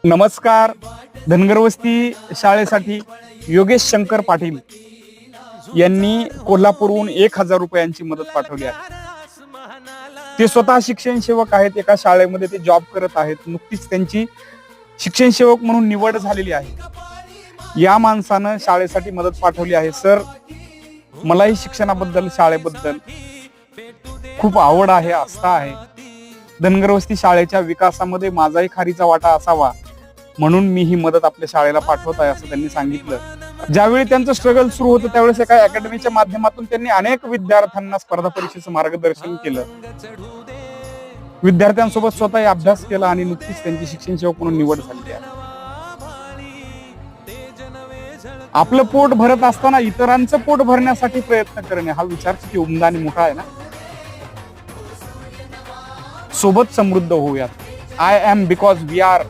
नमस्कार. धनगरवस्ती शाळेसाठी योगेश शंकर पाटील यांनी कोल्हापूरहून 1000 रुपयांची मदत पाठवली आहे. ते स्वतः शिक्षण सेवक आहेत. एका शाळेमध्ये ते जॉब करत आहेत. नुकतीच त्यांची शिक्षण सेवक म्हणून निवड झालेली आहे. या माणसानं शाळेसाठी मदत पाठवली आहे. सर, मलाही शिक्षणाबद्दल, शाळेबद्दल खूप आवड आहे, आस्था आहे. धनगरवस्ती शाळेच्या विकासामध्ये माझाही खारीचा वाटा असावा म्हणून मी ही मदत आपल्या शाळेला पाठवत आहे असं त्यांनी सांगितलं. ज्यावेळी त्यांचं स्ट्रगल सुरू होतं त्यावेळेस एका अकॅडमीच्या माध्यमातून त्यांनी अनेक विद्यार्थ्यांना स्पर्धा परीक्षेचं मार्गदर्शन केलं. विद्यार्थ्यांसोबत स्वतः अभ्यास केला आणि नुकतीच त्यांची शिक्षण सेवक म्हणून निवड झाली आहे. आपलं पोट भरत असताना इतरांचं पोट भरण्यासाठी प्रयत्न करणे हा विचार किती उमदा आणि मोठा आहे ना. सोबत समृद्ध होऊयात. I am because we R